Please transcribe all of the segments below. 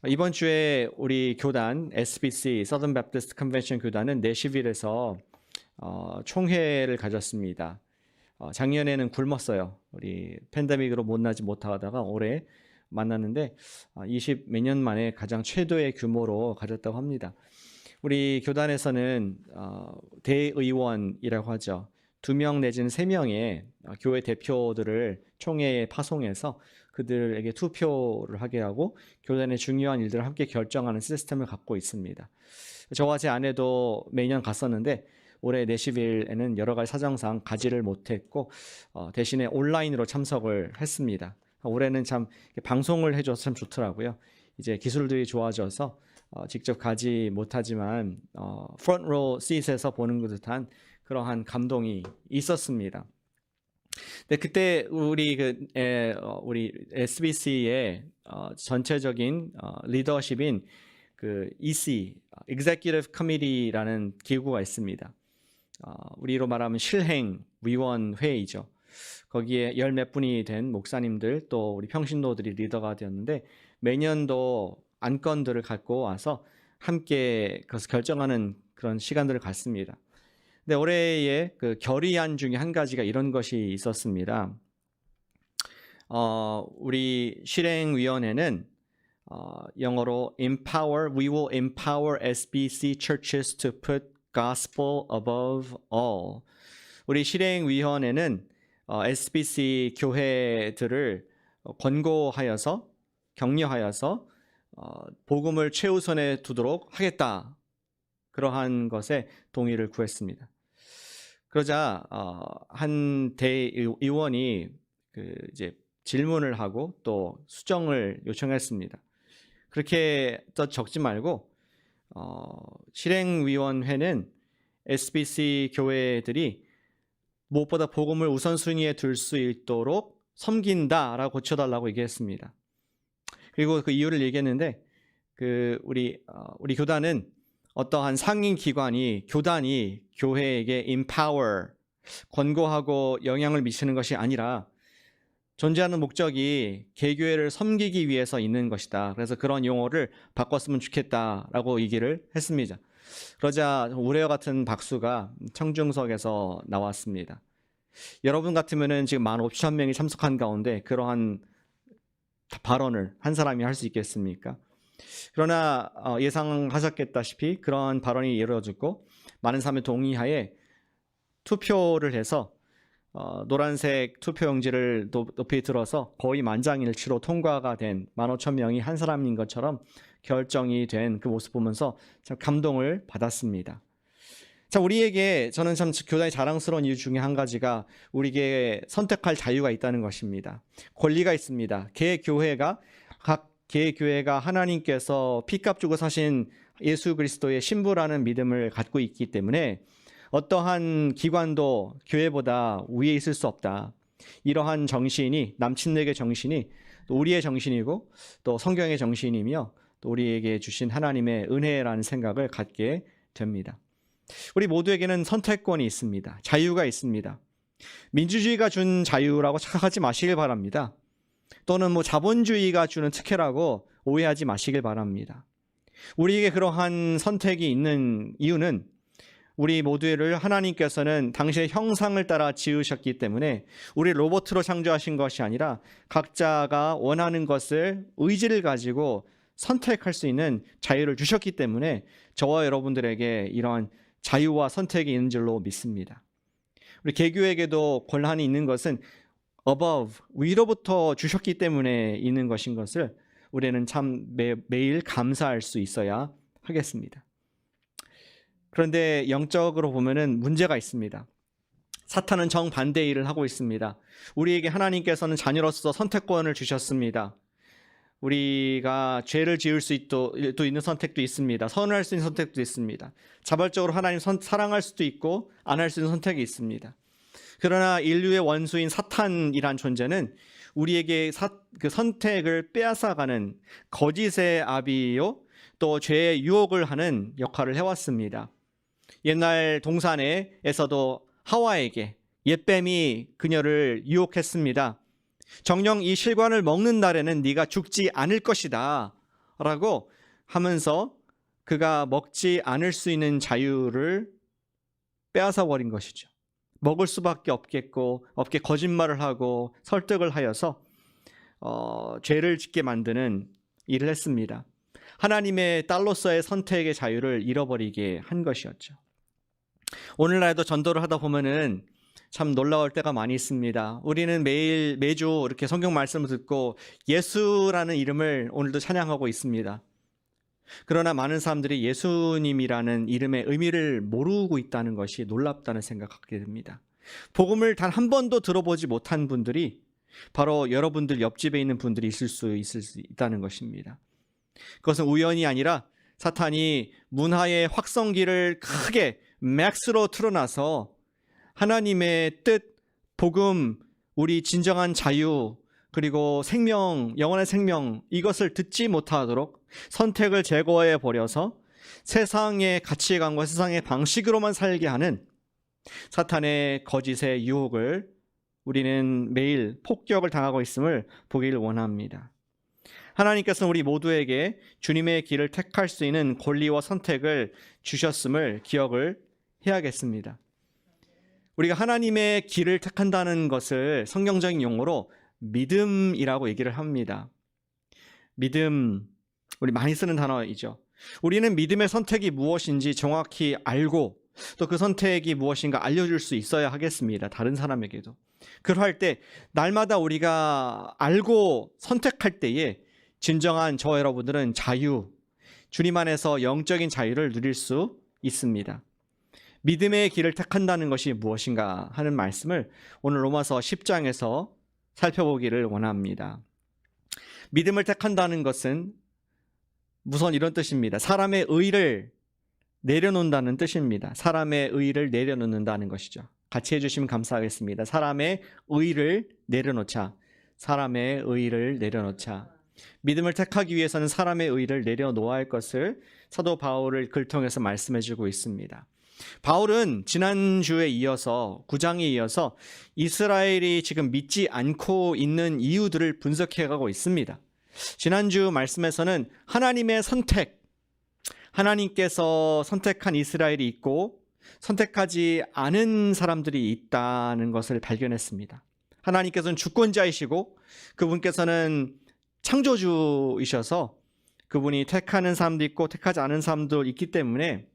이번 주에 우리 교단 SBC Southern Baptist Convention 교단은 내시빌에서 총회를 가졌습니다. 작년에는 굶었어요. 우리 팬데믹으로 만나지 못하다가 올해 만났는데 20 몇 년 만에 가장 최대의 규모로 가졌다고 합니다. 우리 교단에서는 대의원이라고 하죠. 2명 내지는 3명의 교회 대표들을 총회에 파송해서 그들에게 투표를 하게 하고 교단의 중요한 일들을 함께 결정하는 시스템을 갖고 있습니다. 저와 제 아내도 매년 갔었는데 올해 내시빌에는 여러 가지 사정상 가지를 못했고 대신에 온라인으로 참석을 했습니다. 올해는 참 방송을 해줘서 참 좋더라고요. 이제 기술들이 좋아져서 직접 가지 못하지만 프론트로 시트에서 보는 듯한 그러한 감동이 있었습니다. 네, 그때 우리 SBC의 전체적인 리더십인 그 EC, Executive Committee라는 기구가 있습니다. 우리로 말하면 실행위원회이죠. 거기에 열 몇 분이 된 목사님들 또 우리 평신도들이 리더가 되었는데 매년도 안건들을 갖고 와서 함께 그것을 결정하는 그런 시간들을 갖습니다. 근데 올해의 그 결의안 중에 한 가지가 이런 것이 있었습니다. 우리 실행위원회는 영어로 we will empower SBC churches to put gospel above all. 우리 실행위원회는 SBC 교회들을 권고하여서 격려하여서 복음을 최우선에 두도록 하겠다. 그러한 것에 동의를 구했습니다. 그러자 한 대의원이 이제 질문을 하고 또 수정을 요청했습니다. 그렇게 또 적지 말고 실행위원회는 SBC 교회들이 무엇보다 복음을 우선순위에 둘 수 있도록 섬긴다라고 고쳐달라고 얘기했습니다. 그리고 그 이유를 얘기했는데 우리 교단은 어떠한 상임 기관이 교단이 교회에게 empower 권고하고 영향을 미치는 것이 아니라 존재하는 목적이 개교회를 섬기기 위해서 있는 것이다. 그래서 그런 용어를 바꿨으면 좋겠다라고 얘기를 했습니다. 그러자 우레와 같은 박수가 청중석에서 나왔습니다. 여러분 같으면은 지금 15,000명이 참석한 가운데 그러한 발언을 한 사람이 할 수 있겠습니까? 그러나 예상하셨겠다시피 그런 발언이 이루어졌고 많은 사람의 동의하에 투표를 해서 노란색 투표용지를 높이 들어서 거의 만장일치로 통과가 된 15,000명이 한 사람인 것처럼 결정이 된 그 모습 보면서 참 감동을 받았습니다. 자, 우리에게 저는 참 교단이 자랑스러운 이유 중에 한 가지가 우리에게 선택할 자유가 있다는 것입니다. 권리가 있습니다. 각 개교회가 하나님께서 피값 주고 사신 예수 그리스도의 신부라는 믿음을 갖고 있기 때문에 어떠한 기관도 교회보다 위에 있을 수 없다. 이러한 정신이 남친에게 정신이 또 우리의 정신이고 또 성경의 정신이며 또 우리에게 주신 하나님의 은혜라는 생각을 갖게 됩니다. 우리 모두에게는 선택권이 있습니다. 자유가 있습니다. 민주주의가 준 자유라고 착각하지 마시길 바랍니다. 또는 자본주의가 주는 특혜라고 오해하지 마시길 바랍니다. 우리에게 그러한 선택이 있는 이유는 우리 모두를 하나님께서는 당시의 형상을 따라 지으셨기 때문에 우리 로봇으로 창조하신 것이 아니라 각자가 원하는 것을 의지를 가지고 선택할 수 있는 자유를 주셨기 때문에 저와 여러분들에게 이러한 자유와 선택이 있는 줄로 믿습니다. 우리 개교에게도 권한이 있는 것은 above, 위로부터 주셨기 때문에 있는 것인 것을 우리는 참 매일 감사할 수 있어야 하겠습니다. 그런데 영적으로 보면은 문제가 있습니다. 사탄은 정반대 일을 하고 있습니다. 우리에게 하나님께서는 자녀로서 선택권을 주셨습니다. 우리가 죄를 지을 수 있는 선택도 있습니다. 선을 할 수 있는 선택도 있습니다. 자발적으로 하나님 사랑할 수도 있고 안 할 수 있는 선택이 있습니다. 그러나 인류의 원수인 사탄이란 존재는 우리에게 그 선택을 빼앗아가는 거짓의 아비요 또 죄의 유혹을 하는 역할을 해왔습니다. 옛날 동산에서도 하와에게 옛뱀이 그녀를 유혹했습니다. 정녕 이 실과를 먹는 날에는 네가 죽지 않을 것이다 라고 하면서 그가 먹지 않을 수 있는 자유를 빼앗아 버린 것이죠. 먹을 수밖에 없게 거짓말을 하고 설득을 하여서 죄를 짓게 만드는 일을 했습니다. 하나님의 딸로서의 선택의 자유를 잃어버리게 한 것이었죠. 오늘날도 전도를 하다 보면은 참 놀라울 때가 많이 있습니다. 우리는 매주 이렇게 성경 말씀을 듣고 예수라는 이름을 오늘도 찬양하고 있습니다. 그러나 많은 사람들이 예수님이라는 이름의 의미를 모르고 있다는 것이 놀랍다는 생각하게 됩니다. 복음을 단 한 번도 들어보지 못한 분들이 바로 여러분들 옆집에 있는 분들이 있을 수 있다는 것입니다. 그것은 우연이 아니라 사탄이 문화의 확성기를 크게 맥스로 틀어놔서 하나님의 뜻, 복음, 우리 진정한 자유, 그리고 생명, 영원의 생명, 이것을 듣지 못하도록 선택을 제거해 버려서 세상의 가치관과 세상의 방식으로만 살게 하는 사탄의 거짓의 유혹을 우리는 매일 폭격을 당하고 있음을 보기를 원합니다. 하나님께서는 우리 모두에게 주님의 길을 택할 수 있는 권리와 선택을 주셨음을 기억을 해야겠습니다. 우리가 하나님의 길을 택한다는 것을 성경적인 용어로 믿음이라고 얘기를 합니다. 믿음, 우리 많이 쓰는 단어이죠. 우리는 믿음의 선택이 무엇인지 정확히 알고 또 그 선택이 무엇인가 알려줄 수 있어야 하겠습니다. 다른 사람에게도. 그럴 때 날마다 우리가 알고 선택할 때에 진정한 저와 여러분들은 자유, 주님 안에서 영적인 자유를 누릴 수 있습니다. 믿음의 길을 택한다는 것이 무엇인가 하는 말씀을 오늘 로마서 10장에서 살펴보기를 원합니다. 믿음을 택한다는 것은 우선 이런 뜻입니다. 사람의 의를 내려놓는다는 뜻입니다. 사람의 의를 내려놓는다는 것이죠. 같이 해주시면 감사하겠습니다. 사람의 의를 내려놓자. 사람의 의를 내려놓자. 믿음을 택하기 위해서는 사람의 의를 내려놓아야 할 것을 사도 바울을 글 통해서 말씀해주고 있습니다. 바울은 지난주에 이어서 9장에 이어서 이스라엘이 지금 믿지 않고 있는 이유들을 분석해가고 있습니다. 지난주 말씀에서는 하나님의 선택, 하나님께서 선택한 이스라엘이 있고 선택하지 않은 사람들이 있다는 것을 발견했습니다. 하나님께서는 주권자이시고 그분께서는 창조주이셔서 그분이 택하는 사람도 있고 택하지 않은 사람도 있기 때문에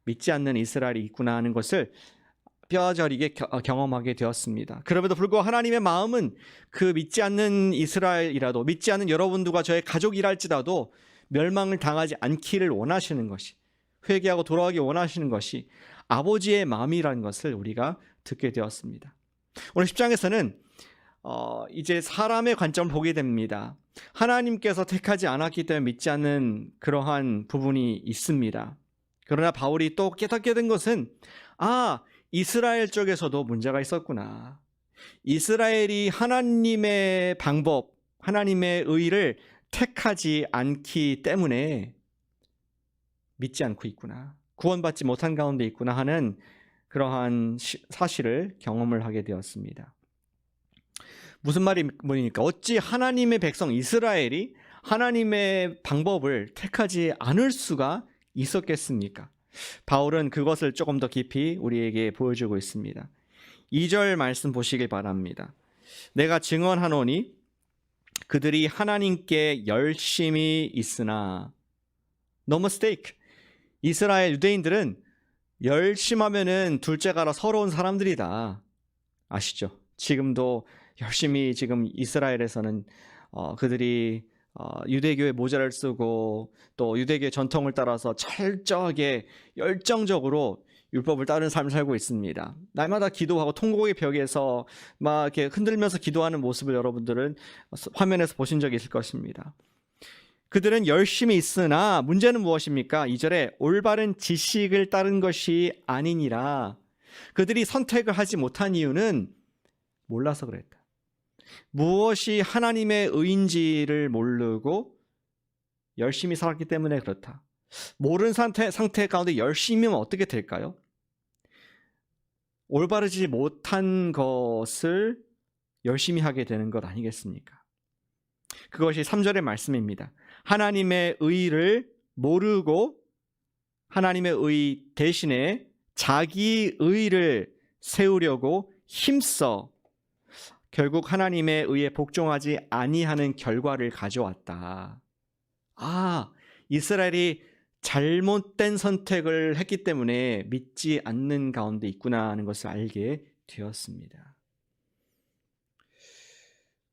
믿지 않는 이스라엘이 있구나 하는 것을 뼈저리게 경험하게 되었습니다. 그럼에도 불구하고 하나님의 마음은 그 믿지 않는 이스라엘이라도, 믿지 않는 여러분들과 저의 가족이랄지라도 멸망을 당하지 않기를 원하시는 것이, 회개하고 돌아가기 원하시는 것이 아버지의 마음이라는 것을 우리가 듣게 되었습니다. 오늘 10장에서는 이제 사람의 관점을 보게 됩니다. 하나님께서 택하지 않았기 때문에 믿지 않는 그러한 부분이 있습니다. 그러나 바울이 또 깨닫게 된 것은 이스라엘 쪽에서도 문제가 있었구나. 이스라엘이 하나님의 방법, 하나님의 의를 택하지 않기 때문에 믿지 않고 있구나. 구원받지 못한 가운데 있구나 하는 그러한 사실을 경험을 하게 되었습니다. 무슨 말입니까? 어찌 하나님의 백성 이스라엘이 하나님의 방법을 택하지 않을 수가 있었겠습니까? 바울은 그것을 조금 더 깊이 우리에게 보여주고 있습니다. 2절 말씀 보시길 바랍니다. 내가 증언하노니 그들이 하나님께 열심히 있으나 No mistake. 이스라엘 유대인들은 열심하면은 둘째가라 서러운 사람들이다. 아시죠? 지금도 열심히 지금 이스라엘에서는 그들이 유대교의 모자를 쓰고 또 유대교의 전통을 따라서 철저하게 열정적으로 율법을 따르는 삶을 살고 있습니다. 날마다 기도하고 통곡의 벽에서 막 이렇게 흔들면서 기도하는 모습을 여러분들은 화면에서 보신 적이 있을 것입니다. 그들은 열심히 있으나 문제는 무엇입니까? 2절에 올바른 지식을 따른 것이 아니니라. 그들이 선택을 하지 못한 이유는 몰라서 그랬다. 무엇이 하나님의 의인지를 모르고 열심히 살았기 때문에 그렇다. 모르는 상태 가운데 열심히면 어떻게 될까요? 올바르지 못한 것을 열심히 하게 되는 것 아니겠습니까? 그것이 3절의 말씀입니다. 하나님의 의를 모르고 하나님의 의 대신에 자기 의를 세우려고 힘써 결국 하나님의 의에 복종하지 아니하는 결과를 가져왔다. 이스라엘이 잘못된 선택을 했기 때문에 믿지 않는 가운데 있구나 하는 것을 알게 되었습니다.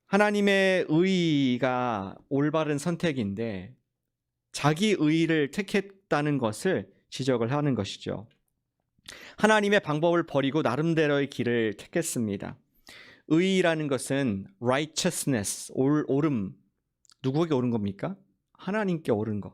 하나님의 의가 올바른 선택인데 자기 의를 택했다는 것을 지적을 하는 것이죠. 하나님의 방법을 버리고 나름대로의 길을 택했습니다. 의라는 것은 righteousness, 옳음. 누구에게 옳은 겁니까? 하나님께 옳은 것.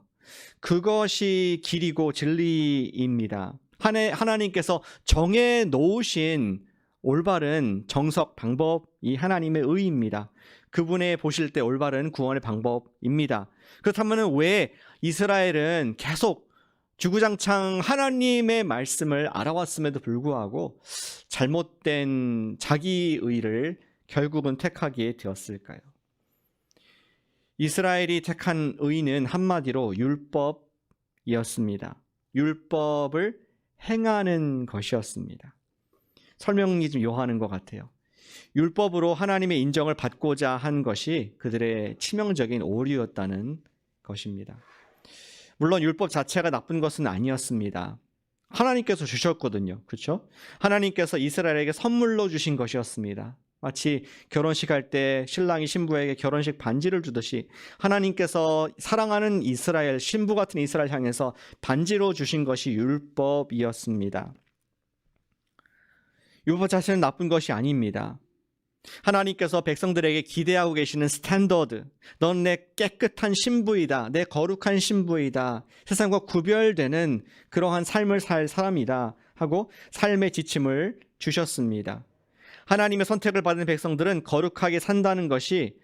그것이 길이고 진리입니다. 하나님께서 정해 놓으신 올바른 정석 방법이 하나님의 의입니다. 그분의 보실 때 올바른 구원의 방법입니다. 그렇다면 왜 이스라엘은 계속 주구장창 하나님의 말씀을 알아왔음에도 불구하고 잘못된 자기 의를 결국은 택하게 되었을까요? 이스라엘이 택한 의는 한마디로 율법이었습니다. 율법을 행하는 것이었습니다. 설명이 좀 묘하는 것 같아요. 율법으로 하나님의 인정을 받고자 한 것이 그들의 치명적인 오류였다는 것입니다. 물론 율법 자체가 나쁜 것은 아니었습니다. 하나님께서 주셨거든요. 그렇죠? 하나님께서 이스라엘에게 선물로 주신 것이었습니다. 마치 결혼식 할 때 신랑이 신부에게 결혼식 반지를 주듯이 하나님께서 사랑하는 이스라엘, 신부 같은 이스라엘 향해서 반지로 주신 것이 율법이었습니다. 율법 자체는 나쁜 것이 아닙니다. 하나님께서 백성들에게 기대하고 계시는 스탠더드, 넌 내 깨끗한 신부이다, 내 거룩한 신부이다, 세상과 구별되는 그러한 삶을 살 사람이다 하고 삶의 지침을 주셨습니다. 하나님의 선택을 받은 백성들은 거룩하게 산다는 것이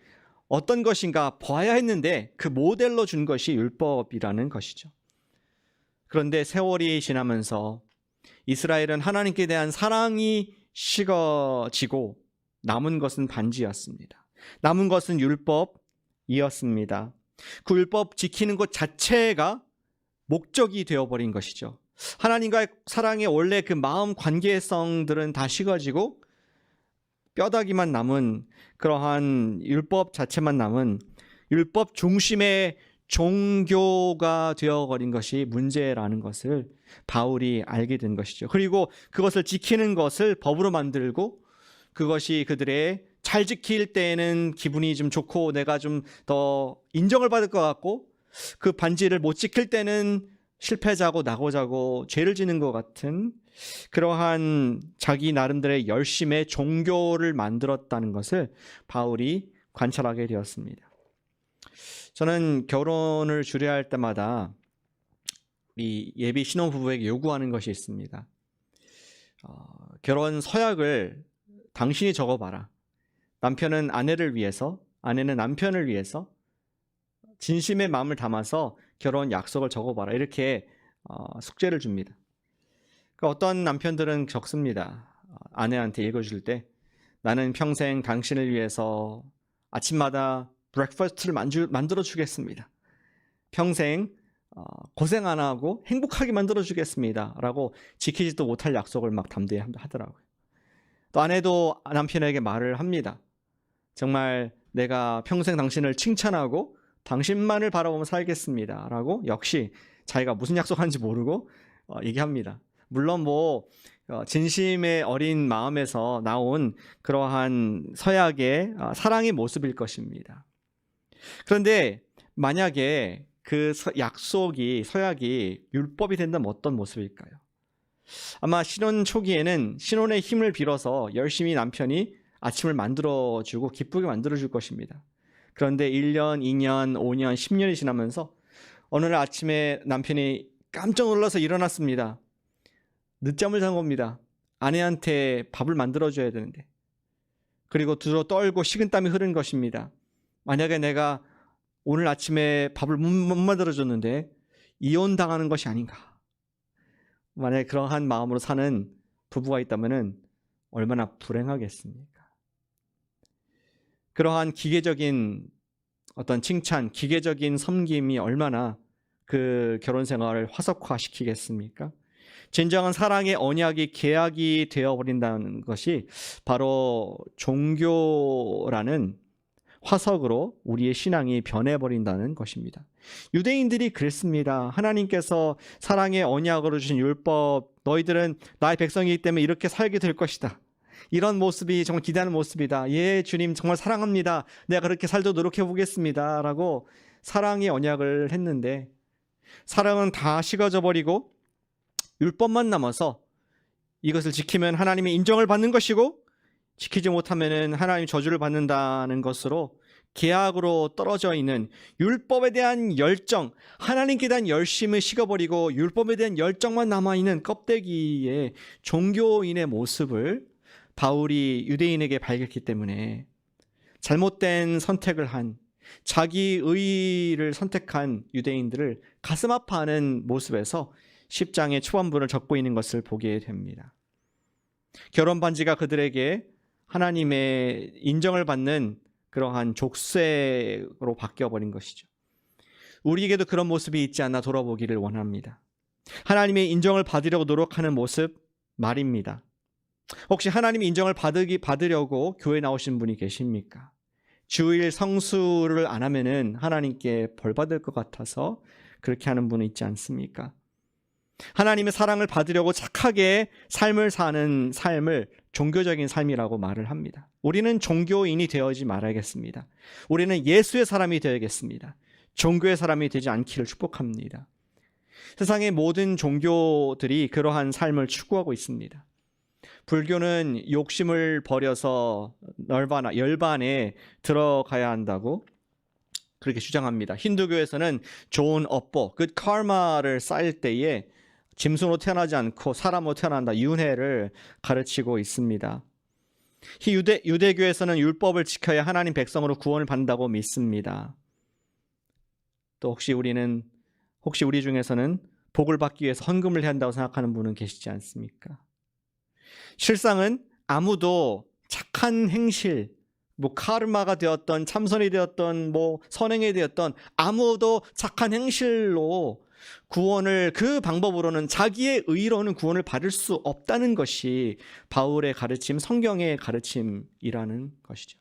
어떤 것인가 봐야 했는데 그 모델로 준 것이 율법이라는 것이죠. 그런데 세월이 지나면서 이스라엘은 하나님께 대한 사랑이 식어지고 남은 것은 반지였습니다. 남은 것은 율법이었습니다. 그 율법 지키는 것 자체가 목적이 되어버린 것이죠. 하나님과의 사랑의 원래 그 마음 관계성들은 다 식어지고 뼈다귀만 남은 그러한 율법 자체만 남은 율법 중심의 종교가 되어버린 것이 문제라는 것을 바울이 알게 된 것이죠. 그리고 그것을 지키는 것을 법으로 만들고 그것이 그들의 잘 지킬 때에는 기분이 좀 좋고 내가 좀 더 인정을 받을 것 같고 그 반지를 못 지킬 때는 실패자고 나고자고 죄를 지는 것 같은 그러한 자기 나름대로의 열심의 종교를 만들었다는 것을 바울이 관찰하게 되었습니다. 저는 결혼을 주례할 때마다 이 예비 신혼부부에게 요구하는 것이 있습니다. 결혼 서약을 당신이 적어봐라. 남편은 아내를 위해서, 아내는 남편을 위해서 진심의 마음을 담아서 결혼 약속을 적어봐라. 이렇게 숙제를 줍니다. 그러니까 어떤 남편들은 적습니다. 아내한테 읽어줄 때 나는 평생 당신을 위해서 아침마다 브렉퍼스트를 만들어 주겠습니다. 평생 고생 안 하고 행복하게 만들어 주겠습니다. 라고 지키지도 못할 약속을 막 담대하더라고요. 또 아내도 남편에게 말을 합니다. 정말 내가 평생 당신을 칭찬하고 당신만을 바라보며 살겠습니다. 라고 역시 자기가 무슨 약속하는지 모르고 얘기합니다. 물론 진심의 어린 마음에서 나온 그러한 서약의 사랑의 모습일 것입니다. 그런데 만약에 그 서약이 율법이 된다면 어떤 모습일까요? 아마 신혼 초기에는 신혼의 힘을 빌어서 열심히 남편이 아침을 만들어주고 기쁘게 만들어줄 것입니다. 그런데 1년, 2년, 5년, 10년이 지나면서 어느 날 아침에 남편이 깜짝 놀라서 일어났습니다. 늦잠을 잔 겁니다. 아내한테 밥을 만들어줘야 되는데. 그리고 두루 떨고 식은땀이 흐른 것입니다. 만약에 내가 오늘 아침에 밥을 못 만들어줬는데 이혼당하는 것이 아닌가. 만약에 그러한 마음으로 사는 부부가 있다면 얼마나 불행하겠습니까? 그러한 기계적인 어떤 칭찬, 기계적인 섬김이 얼마나 그 결혼 생활을 화석화시키겠습니까? 진정한 사랑의 언약이 계약이 되어버린다는 것이 바로 종교라는 화석으로 우리의 신앙이 변해버린다는 것입니다. 유대인들이 그랬습니다. 하나님께서 사랑의 언약으로 주신 율법, 너희들은 나의 백성이기 때문에 이렇게 살게 될 것이다. 이런 모습이 정말 기대하는 모습이다. 예, 주님 정말 사랑합니다. 내가 그렇게 살도록 노력해 보겠습니다. 라고 사랑의 언약을 했는데 사랑은 다 식어져 버리고 율법만 남아서 이것을 지키면 하나님의 인정을 받는 것이고 지키지 못하면 하나님 저주를 받는다는 것으로 계약으로 떨어져 있는 율법에 대한 열정, 하나님께 대한 열심을 식어버리고 율법에 대한 열정만 남아있는 껍데기의 종교인의 모습을 바울이 유대인에게 밝혔기 때문에 잘못된 선택을 한 자기 의를 선택한 유대인들을 가슴 아파하는 모습에서 10장의 초반부를 적고 있는 것을 보게 됩니다. 결혼 반지가 그들에게 하나님의 인정을 받는 그러한 족쇄로 바뀌어버린 것이죠. 우리에게도 그런 모습이 있지 않나 돌아보기를 원합니다. 하나님의 인정을 받으려고 노력하는 모습 말입니다. 혹시 하나님의 인정을 받으려고 교회 나오신 분이 계십니까? 주일 성수를 안 하면은 하나님께 벌 받을 것 같아서 그렇게 하는 분은 있지 않습니까? 하나님의 사랑을 받으려고 착하게 삶을 사는 삶을 종교적인 삶이라고 말을 합니다. 우리는 종교인이 되어지 말아야겠습니다. 우리는 예수의 사람이 되어야겠습니다. 종교의 사람이 되지 않기를 축복합니다. 세상의 모든 종교들이 그러한 삶을 추구하고 있습니다. 불교는 욕심을 버려서 열반에 들어가야 한다고 그렇게 주장합니다. 힌두교에서는 좋은 업보, 그 카르마를 쌓일 때에 짐승으로 태어나지 않고 사람으로 태어난다. 윤회를 가르치고 있습니다. 유대교에서는 율법을 지켜야 하나님 백성으로 구원을 받는다고 믿습니다. 또 혹시 우리 중에서는 복을 받기 위해서 헌금을 해야 한다고 생각하는 분은 계시지 않습니까? 실상은 아무도 착한 행실, 카르마가 되었던 참선이 되었던 선행이 되었던 아무도 착한 행실로 구원을 그 방법으로는 자기의 의로는 구원을 받을 수 없다는 것이 바울의 가르침, 성경의 가르침이라는 것이죠.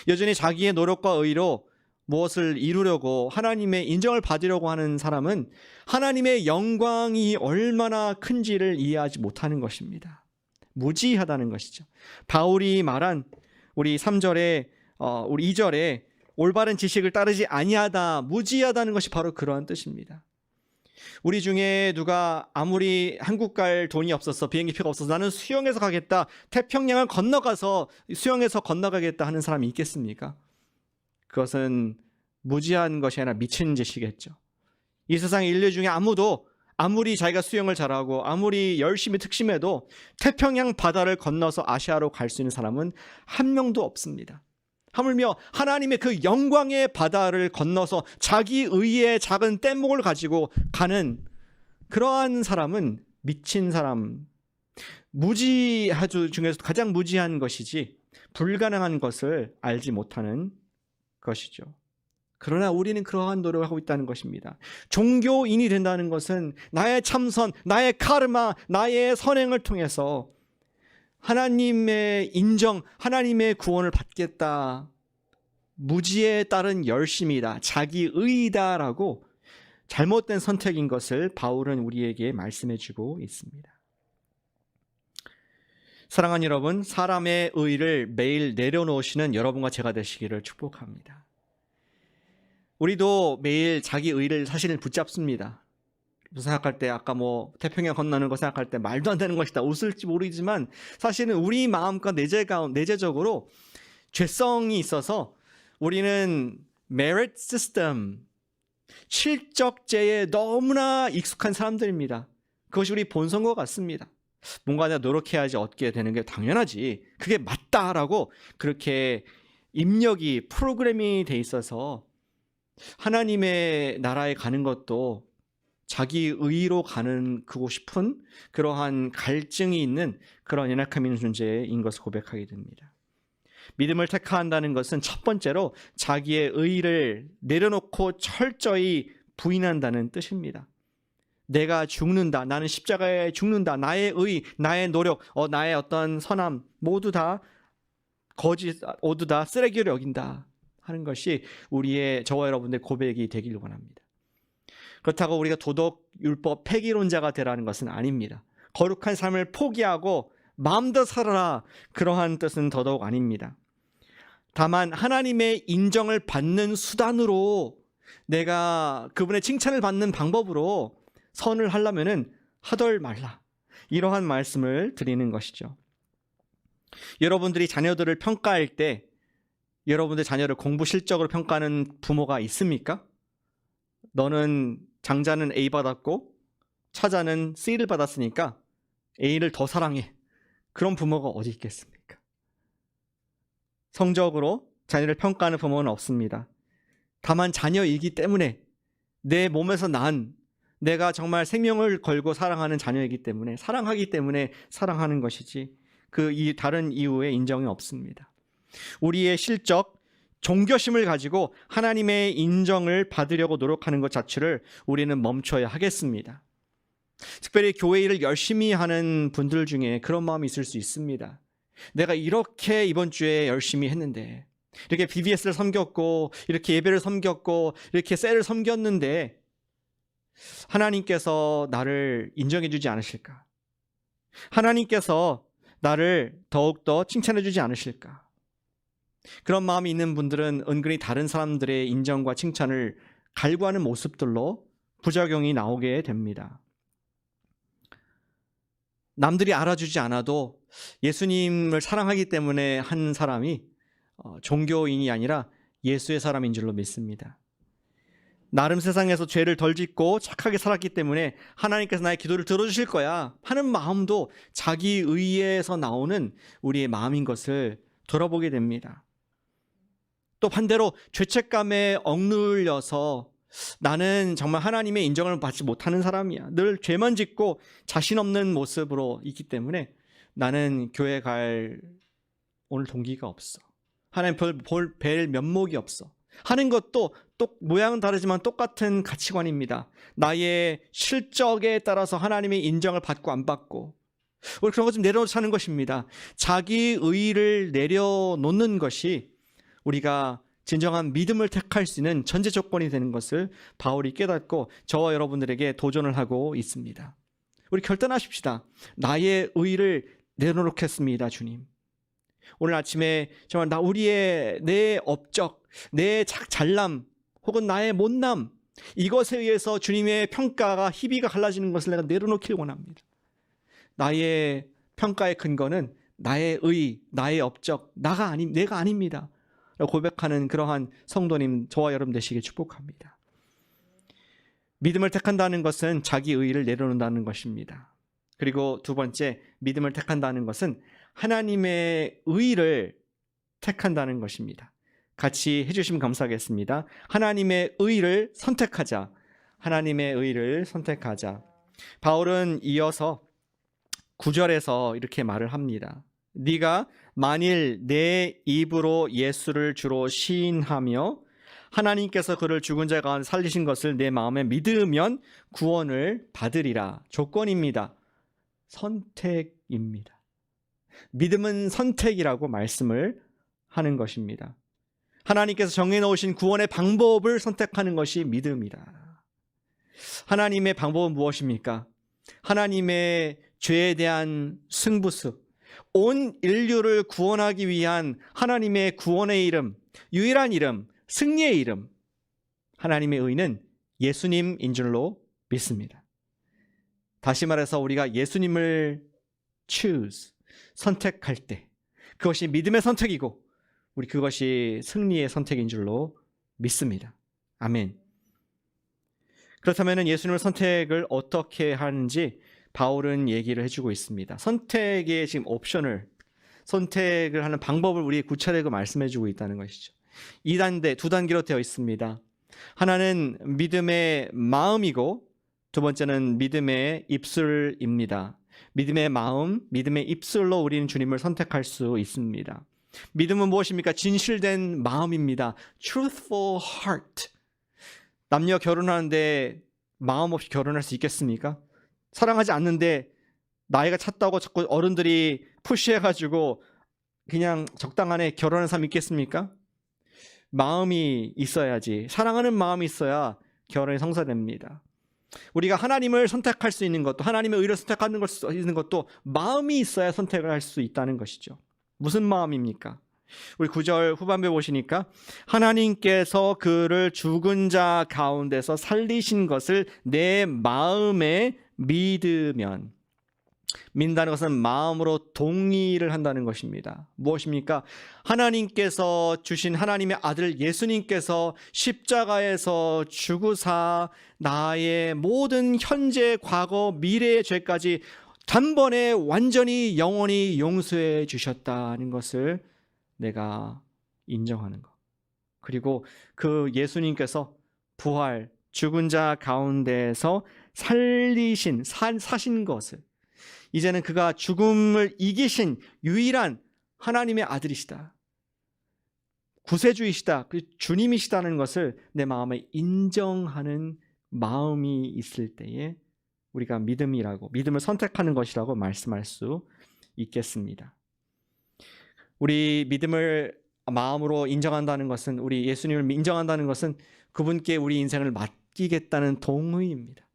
여전히 자기의 노력과 의로 무엇을 이루려고 하나님의 인정을 받으려고 하는 사람은 하나님의 영광이 얼마나 큰지를 이해하지 못하는 것입니다. 무지하다는 것이죠. 바울이 말한 우리 3절에 우리 2절에 올바른 지식을 따르지 아니하다, 무지하다는 것이 바로 그러한 뜻입니다. 우리 중에 누가 아무리 한국 갈 돈이 없어서 비행기표가 없어서 나는 수영해서 가겠다, 태평양을 건너가서 수영해서 건너가겠다 하는 사람이 있겠습니까? 그것은 무지한 것이 아니라 미친 짓이겠죠. 이 세상 인류 중에 아무도 아무리 자기가 수영을 잘하고 아무리 열심히 특심해도 태평양 바다를 건너서 아시아로 갈 수 있는 사람은 한 명도 없습니다. 하물며 하나님의 그 영광의 바다를 건너서 자기 의의 작은 뗏목을 가지고 가는 그러한 사람은 미친 사람, 무지하주 중에서 가장 무지한 것이지 불가능한 것을 알지 못하는 것이죠. 그러나 우리는 그러한 노력을 하고 있다는 것입니다. 종교인이 된다는 것은 나의 참선, 나의 카르마, 나의 선행을 통해서 하나님의 인정, 하나님의 구원을 받겠다, 무지에 따른 열심이다, 자기 의이다라고 잘못된 선택인 것을 바울은 우리에게 말씀해 주고 있습니다. 사랑하는 여러분, 사람의 의를 매일 내려놓으시는 여러분과 제가 되시기를 축복합니다. 우리도 매일 자기 의를 사실은 붙잡습니다. 생각할 때 아까 태평양 건너는 거 생각할 때 말도 안 되는 것이다, 웃을지 모르지만 사실은 우리 마음과 내재적으로 죄성이 있어서 우리는 merit system, 실적제에 너무나 익숙한 사람들입니다. 그것이 우리 본성과 같습니다. 뭔가 내가 노력해야지 얻게 되는 게 당연하지, 그게 맞다라고 그렇게 입력이 프로그램이 돼 있어서 하나님의 나라에 가는 것도 자기 의로 가고 싶은 그러한 갈증이 있는 그런 연약함 있는 존재인 것을 고백하게 됩니다. 믿음을 택한다는 것은 첫 번째로 자기의 의의를 내려놓고 철저히 부인한다는 뜻입니다. 내가 죽는다, 나는 십자가에 죽는다, 나의 의, 나의 노력, 나의 어떤 선함 모두 다 거짓, 모두 다 쓰레기로 여긴다 하는 것이 우리의 저와 여러분들의 고백이 되길 원합니다. 그렇다고 우리가 도덕, 율법, 폐기론자가 되라는 것은 아닙니다. 거룩한 삶을 포기하고 마음대로 살아라, 그러한 뜻은 더더욱 아닙니다. 다만 하나님의 인정을 받는 수단으로, 내가 그분의 칭찬을 받는 방법으로 선을 하려면은 하덜 말라, 이러한 말씀을 드리는 것이죠. 여러분들이 자녀들을 평가할 때 여러분들 자녀를 공부 실적으로 평가하는 부모가 있습니까? 너는 장자는 A 받았고 차자는 C를 받았으니까 A를 더 사랑해, 그런 부모가 어디 있겠습니까? 성적으로 자녀를 평가하는 부모는 없습니다. 다만 자녀이기 때문에, 내 몸에서 난, 내가 정말 생명을 걸고 사랑하는 자녀이기 때문에, 사랑하기 때문에 사랑하는 것이지 다른 이유의 인정이 없습니다. 우리의 실적, 종교심을 가지고 하나님의 인정을 받으려고 노력하는 것 자체를 우리는 멈춰야 하겠습니다. 특별히 교회 일을 열심히 하는 분들 중에 그런 마음이 있을 수 있습니다. 내가 이렇게 이번 주에 열심히 했는데, 이렇게 BBS를 섬겼고, 이렇게 예배를 섬겼고, 이렇게 셀을 섬겼는데 하나님께서 나를 인정해 주지 않으실까? 하나님께서 나를 더욱더 칭찬해 주지 않으실까? 그런 마음이 있는 분들은 은근히 다른 사람들의 인정과 칭찬을 갈구하는 모습들로 부작용이 나오게 됩니다. 남들이 알아주지 않아도 예수님을 사랑하기 때문에 한 사람이 종교인이 아니라 예수의 사람인 줄로 믿습니다. 나름 세상에서 죄를 덜 짓고 착하게 살았기 때문에 하나님께서 나의 기도를 들어주실 거야 하는 마음도 자기 의에서 나오는 우리의 마음인 것을 돌아보게 됩니다. 또 반대로 죄책감에 억눌려서 나는 정말 하나님의 인정을 받지 못하는 사람이야, 늘 죄만 짓고 자신 없는 모습으로 있기 때문에 나는 교회 갈 오늘 동기가 없어, 하나님 뵐 면목이 없어 하는 것도 또 모양은 다르지만 똑같은 가치관입니다. 나의 실적에 따라서 하나님의 인정을 받고 안 받고, 우리 그런 것 좀 내려놓자는 것입니다. 자기 의의를 내려놓는 것이 우리가 진정한 믿음을 택할 수 있는 전제 조건이 되는 것을 바울이 깨닫고 저와 여러분들에게 도전을 하고 있습니다. 우리 결단하십시다. 나의 의의를 내려놓겠습니다, 주님. 오늘 아침에 정말 내 업적, 내 잘남 혹은 나의 못남, 이것에 의해서 주님의 평가가, 희비가 갈라지는 것을 내가 내려놓길 원합니다. 나의 평가의 근거는 나의 의, 나의 업적, 내가 아닙니다 고백하는 그러한 성도님, 저와 여러분 되시길 축복합니다. 믿음을 택한다는 것은 자기 의의를 내려놓는다는 것입니다. 그리고 두 번째, 믿음을 택한다는 것은 하나님의 의의를 택한다는 것입니다. 같이 해주시면 감사하겠습니다. 하나님의 의의를 선택하자. 하나님의 의의를 선택하자. 바울은 이어서 9절에서 이렇게 말을 합니다. 네가 만일 내 입으로 예수를 주로 시인하며 하나님께서 그를 죽은 자 가운데 살리신 것을 내 마음에 믿으면 구원을 받으리라. 조건입니다. 선택입니다. 믿음은 선택이라고 말씀을 하는 것입니다. 하나님께서 정해놓으신 구원의 방법을 선택하는 것이 믿음이다. 하나님의 방법은 무엇입니까? 하나님의 죄에 대한 승부수, 온 인류를 구원하기 위한 하나님의 구원의 이름, 유일한 이름, 승리의 이름, 하나님의 의는 예수님인 줄로 믿습니다. 다시 말해서 우리가 예수님을 선택할 때 그것이 믿음의 선택이고 우리 그것이 승리의 선택인 줄로 믿습니다. 아멘. 그렇다면 예수님을 선택을 어떻게 하는지 바울은 얘기를 해주고 있습니다. 선택의 지금 선택을 하는 방법을 우리 구체적으로 말씀해주고 있다는 것이죠. 2단계로 되어 있습니다. 하나는 믿음의 마음이고 두 번째는 믿음의 입술입니다. 믿음의 마음, 믿음의 입술로 우리는 주님을 선택할 수 있습니다. 믿음은 무엇입니까? 진실된 마음입니다. truthful heart. 남녀 결혼하는데 마음 없이 결혼할 수 있겠습니까? 사랑하지 않는데 나이가 찼다고 자꾸 어른들이 푸시해가지고 그냥 적당한에 결혼하는 사람 있겠습니까? 마음이 있어야지, 사랑하는 마음이 있어야 결혼이 성사됩니다. 우리가 하나님을 선택할 수 있는 것도, 하나님의 의를 선택하는 수 있는 것도 마음이 있어야 선택을 할 수 있다는 것이죠. 무슨 마음입니까? 우리 9절 후반부에 보시니까 하나님께서 그를 죽은 자 가운데서 살리신 것을 내 마음에 믿으면, 믿는다는 것은 마음으로 동의를 한다는 것입니다. 무엇입니까? 하나님께서 주신 하나님의 아들 예수님께서 십자가에서 죽으사 나의 모든 현재, 과거, 미래의 죄까지 단번에 완전히 영원히 용서해 주셨다는 것을 내가 인정하는 것. 그리고 그 예수님께서 부활, 죽은 자 가운데서 살리신, 사신 것을, 이제는 그가 죽음을 이기신 유일한 하나님의 아들이시다, 구세주이시다, 그 주님이시다는 것을 내 마음에 인정하는 마음이 있을 때에 우리가 믿음을 선택하는 것이라고 말씀할 수 있겠습니다. 우리 믿음을 마음으로 인정한다는 것은, 우리 예수님을 인정한다는 것은 그분께 우리 인생을 맡기겠다는 동의입니다.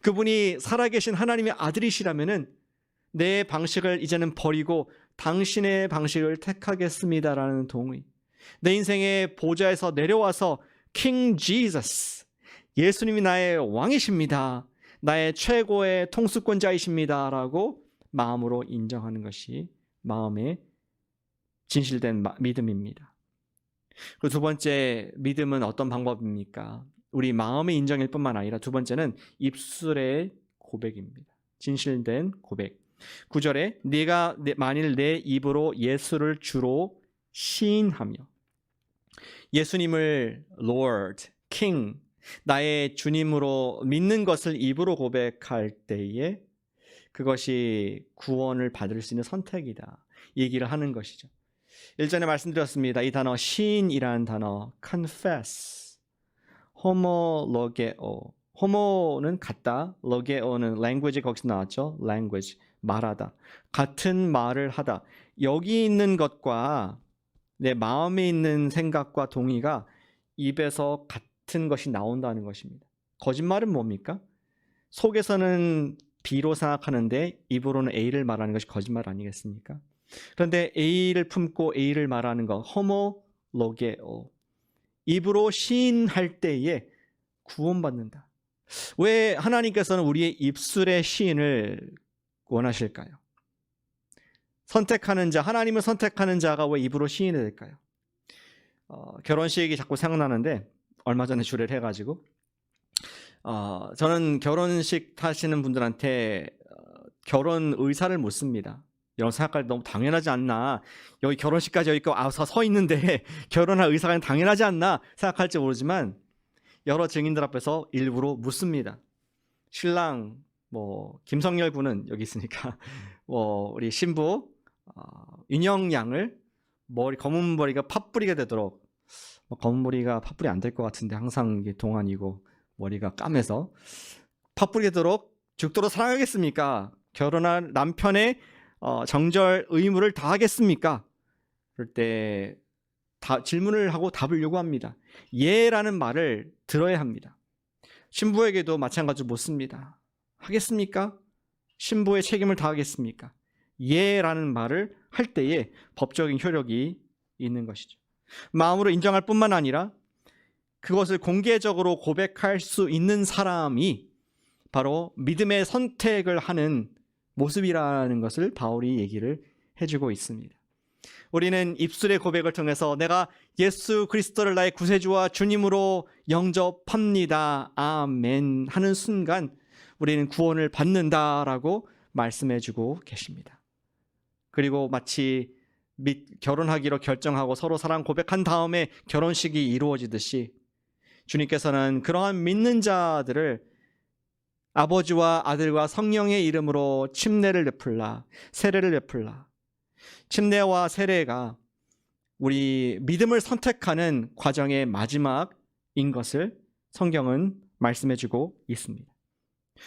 그분이 살아계신 하나님의 아들이시라면은 내 방식을 이제는 버리고 당신의 방식을 택하겠습니다라는 동의. 내 인생의 보좌에서 내려와서 King Jesus, 예수님이 나의 왕이십니다, 나의 최고의 통수권자이십니다 라고 마음으로 인정하는 것이 마음의 진실된 믿음입니다. 그리고 두 번째, 믿음은 어떤 방법입니까? 우리 마음의 인정일 뿐만 아니라 두 번째는 입술의 고백입니다. 진실된 고백. 9절에 네가 만일 내 입으로 예수를 주로 시인하며, 예수님을 Lord, King, 나의 주님으로 믿는 것을 입으로 고백할 때에 그것이 구원을 받을 수 있는 선택이다 얘기를 하는 것이죠. 일전에 말씀드렸습니다. 이 단어 시인이라는 단어 confess, 호모로게오, 호모는 같다, 로게오는 language, 거기서 나왔죠. language, 말하다, 같은 말을 하다. 여기 있는 것과 내 마음에 있는 생각과 동의가 입에서 같은 것이 나온다는 것입니다. 거짓말은 뭡니까? 속에서는 B로 생각하는데 입으로는 A를 말하는 것이 거짓말 아니겠습니까? 그런데 A를 품고 A를 말하는 것, 호모로게오, 입으로 시인할 때에 구원받는다. 왜 하나님께서는 우리의 입술의 시인을 원하실까요? 선택하는 자, 하나님을 선택하는 자가 왜 입으로 시인이 될까요? 결혼식이 자꾸 생각나는데 얼마 전에 주례를 해가지고 저는 결혼식 하시는 분들한테 결혼 의사를 묻습니다. 이런 생각할 때 너무 당연하지 않나, 여기 결혼식까지 여기 와서 서 있는데 결혼할 의사가 당연하지 않나 생각할지 모르지만 여러 증인들 앞에서 일부러 묻습니다. 신랑 김성열 군은 여기 있으니까 우리 신부 윤영 양을 검은 머리가 팥뿌리가 되도록, 검은 머리가 팥뿌리 안 될 것 같은데 항상 이게 동안이고 머리가 까매서 팥뿌리가 되도록 죽도록 사랑하겠습니까? 결혼할 남편의 정절 의무를 다하겠습니까? 그럴 때 질문을 하고 답을 요구합니다. 예라는 말을 들어야 합니다. 신부에게도 마찬가지로 묻습니다. 하겠습니까? 신부의 책임을 다하겠습니까? 예라는 말을 할 때에 법적인 효력이 있는 것이죠. 마음으로 인정할 뿐만 아니라 그것을 공개적으로 고백할 수 있는 사람이 바로 믿음의 선택을 하는 모습이라는 것을 바울이 얘기를 해주고 있습니다. 우리는 입술의 고백을 통해서 내가 예수 그리스도를 나의 구세주와 주님으로 영접합니다, 아멘 하는 순간 우리는 구원을 받는다라고 말씀해주고 계십니다. 그리고 마치 결혼하기로 결정하고 서로 사랑 고백한 다음에 결혼식이 이루어지듯이 주님께서는 그러한 믿는 자들을 아버지와 아들과 성령의 이름으로 침례를 베풀라, 세례를 베풀라. 침례와 세례가 우리 믿음을 선택하는 과정의 마지막인 것을 성경은 말씀해주고 있습니다.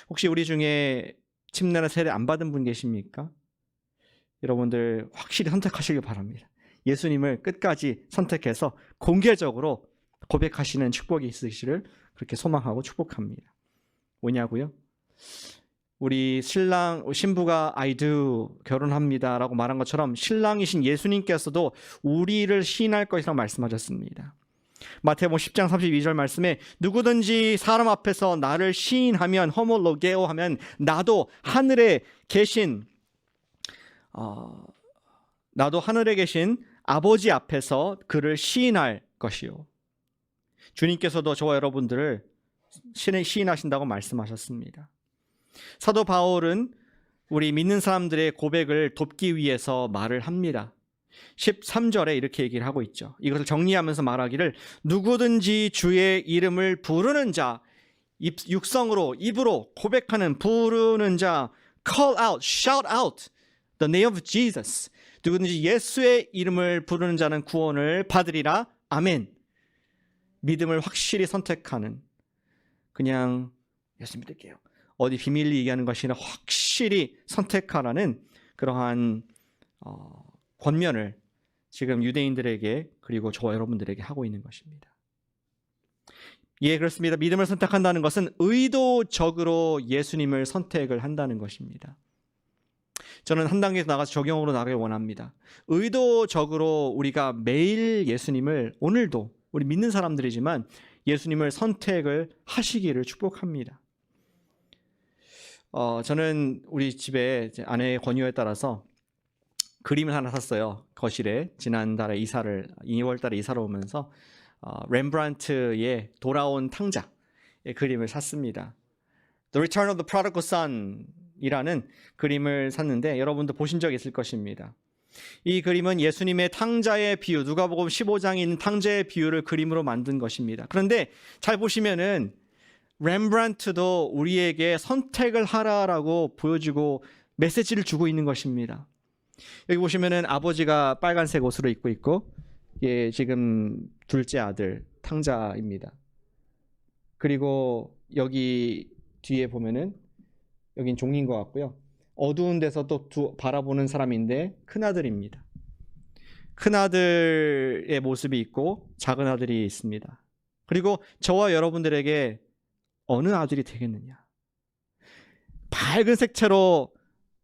혹시 우리 중에 침례나 세례 안 받은 분 계십니까? 여러분들 확실히 선택하시길 바랍니다. 예수님을 끝까지 선택해서 공개적으로 고백하시는 축복이 있으시기를 그렇게 소망하고 축복합니다. 뭐냐고요? 우리 신부가 I do 결혼합니다 라고 말한 것처럼 신랑이신 예수님께서도 우리를 시인할 것이라고 말씀하셨습니다. 마태복음 10장 32절 말씀에 누구든지 사람 앞에서 나를 시인하면 호모로게오 하면 나도 하늘에 계신 아버지 앞에서 그를 시인할 것이요. 주님께서도 저와 여러분들을 시인하신다고 말씀하셨습니다. 사도 바울은 우리 믿는 사람들의 고백을 돕기 위해서 말을 합니다. 13절에 이렇게 얘기를 하고 있죠. 이것을 정리하면서 말하기를 누구든지 주의 이름을 부르는 자, 육성으로 입으로 고백하는 부르는 자, call out, shout out the name of Jesus. 누구든지 예수의 이름을 부르는 자는 구원을 받으리라. 아멘. 믿음을 확실히 선택하는, 그냥 예수 믿을게요, 어디 비밀리 얘기하는 것이 아니라 확실히 선택하라는 그러한 권면을 지금 유대인들에게 그리고 저와 여러분들에게 하고 있는 것입니다. 예, 그렇습니다. 믿음을 선택한다는 것은 의도적으로 예수님을 선택을 한다는 것입니다. 저는 한 단계 나가서 적용으로 나가길 원합니다. 의도적으로 우리가 매일 예수님을, 오늘도 우리 믿는 사람들이지만 예수님을 선택을 하시기를 축복합니다. 저는 우리 집에 아내의 권유에 따라서 그림을 하나 샀어요. 거실에. 지난달에 2월달에 이사를 오면서 렘브란트의 돌아온 탕자의 그림을 샀습니다. The Return of the Prodigal Son 이라는 그림을 샀는데 여러분도 보신 적 있을 것입니다. 이 그림은 예수님의 탕자의 비유, 누가복음 15장에 있는 탕자의 비유를 그림으로 만든 것입니다. 그런데 잘 보시면은 렘브란트도 우리에게 선택을 하라라고 보여주고 메시지를 주고 있는 것입니다. 여기 보시면은 아버지가 빨간색 옷으로 입고 있고, 예, 지금 둘째 아들 탕자입니다. 그리고 여기 뒤에 보면은 여긴 종인 것 같고요. 어두운 데서 또 바라보는 사람인데 큰아들입니다. 큰아들의 모습이 있고 작은 아들이 있습니다. 그리고 저와 여러분들에게 어느 아들이 되겠느냐, 밝은 색채로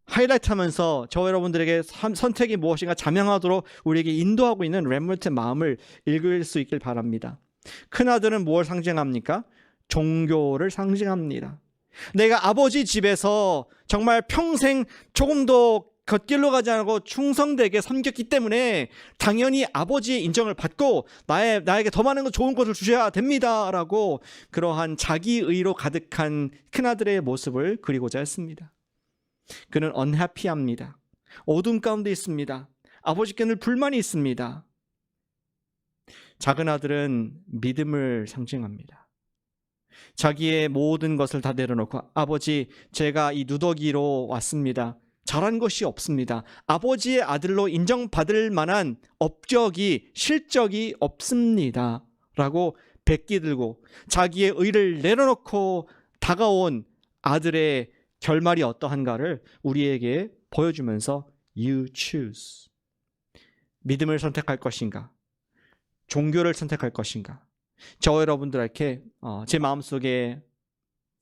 하이라이트하면서 저와 여러분들에게 선택이 무엇인가 자명하도록 우리에게 인도하고 있는 렘브란트의 마음을 읽을 수 있길 바랍니다. 큰아들은 무엇을 상징합니까? 종교를 상징합니다. 내가 아버지 집에서 정말 평생 조금도 곁길로 가지 않고 충성되게 섬겼기 때문에 당연히 아버지의 인정을 받고 나에게 더 많은 좋은 것을 주셔야 됩니다 라고 그러한 자기의로 가득한 큰아들의 모습을 그리고자 했습니다. 그는 unhappy합니다. 어둠 가운데 있습니다. 아버지께는 불만이 있습니다. 작은 아들은 믿음을 상징합니다. 자기의 모든 것을 다 내려놓고 아버지, 제가 이 누더기로 왔습니다. 잘한 것이 없습니다. 아버지의 아들로 인정받을 만한 업적이, 실적이 없습니다 라고 백기 들고 자기의 의를 내려놓고 다가온 아들의 결말이 어떠한가를 우리에게 보여주면서 You choose. 믿음을 선택할 것인가? 종교를 선택할 것인가? 저 여러분들에게 제 마음속에,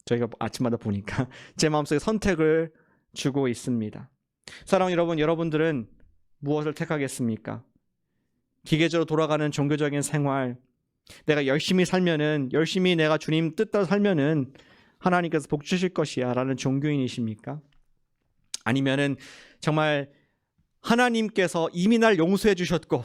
저희가 아침마다 보니까 제 마음속에 선택을 주고 있습니다. 사랑하는 여러분, 여러분들은 무엇을 택하겠습니까? 기계적으로 돌아가는 종교적인 생활, 내가 열심히 살면은, 열심히 내가 주님 뜻대로 살면은 하나님께서 복 주실 것이야 라는 종교인이십니까? 아니면은 정말 하나님께서 이미 날 용서해 주셨고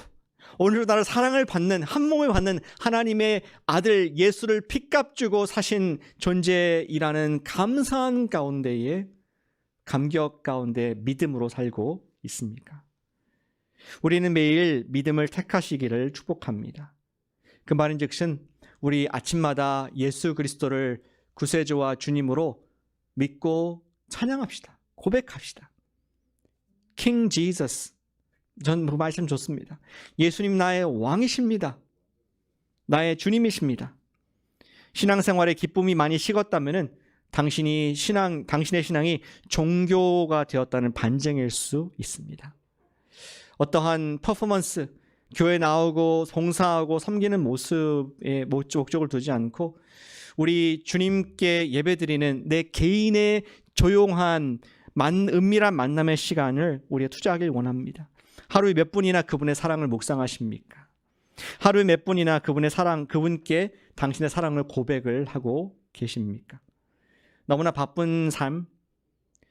오늘도 나를 사랑을 받는, 한 몸을 받는 하나님의 아들 예수를 핏값 주고 사신 존재이라는 감사한 가운데에, 감격 가운데 믿음으로 살고 있습니까? 우리는 매일 믿음을 택하시기를 축복합니다. 그 말인즉슨 우리 아침마다 예수 그리스도를 구세주와 주님으로 믿고 찬양합시다. 고백합시다. King Jesus, 전 그 말씀 좋습니다. 예수님 나의 왕이십니다. 나의 주님이십니다. 신앙생활에 기쁨이 많이 식었다면은 당신의 신앙이 종교가 되었다는 반증일 수 있습니다. 어떠한 퍼포먼스, 교회 나오고 봉사하고 섬기는 모습에 목적을 두지 않고 우리 주님께 예배드리는 내 개인의 조용한 은밀한 만남의 시간을 우리가 투자하길 원합니다. 하루에 몇 분이나 그분의 사랑을 묵상하십니까? 하루에 몇 분이나 그분께 당신의 사랑을 고백을 하고 계십니까? 너무나 바쁜 삶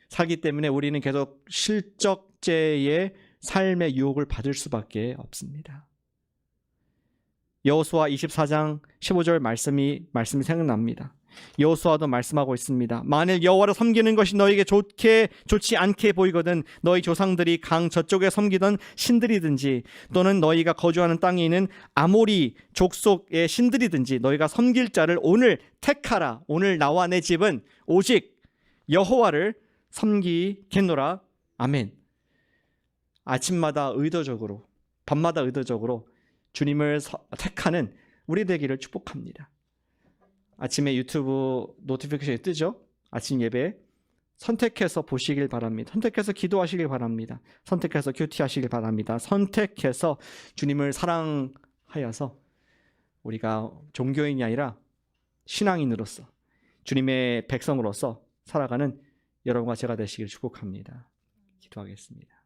살기 때문에 우리는 계속 실적제의 삶의 유혹을 받을 수밖에 없습니다. 여호수아 24장 15절 말씀이 생각납니다. 여호수아도 말씀하고 있습니다. 만일 여호와를 섬기는 것이 너에게 좋지 않게 보이거든 너희 조상들이 강 저쪽에 섬기던 신들이든지 또는 너희가 거주하는 땅에 있는 아모리 족속의 신들이든지 너희가 섬길 자를 오늘 택하라. 오늘 나와 내 집은 오직 여호와를 섬기겠노라. 아멘. 아침마다 의도적으로 밤마다 의도적으로 주님을 택하는 우리 되기를 축복합니다. 아침에 유튜브 노티피케이션이 뜨죠? 아침 예배 선택해서 보시길 바랍니다. 선택해서 기도하시길 바랍니다. 선택해서 큐티하시길 바랍니다. 선택해서 주님을 사랑하여서 우리가 종교인이 아니라 신앙인으로서 주님의 백성으로서 살아가는 여러분과 제가 되시길 축복합니다. 기도하겠습니다.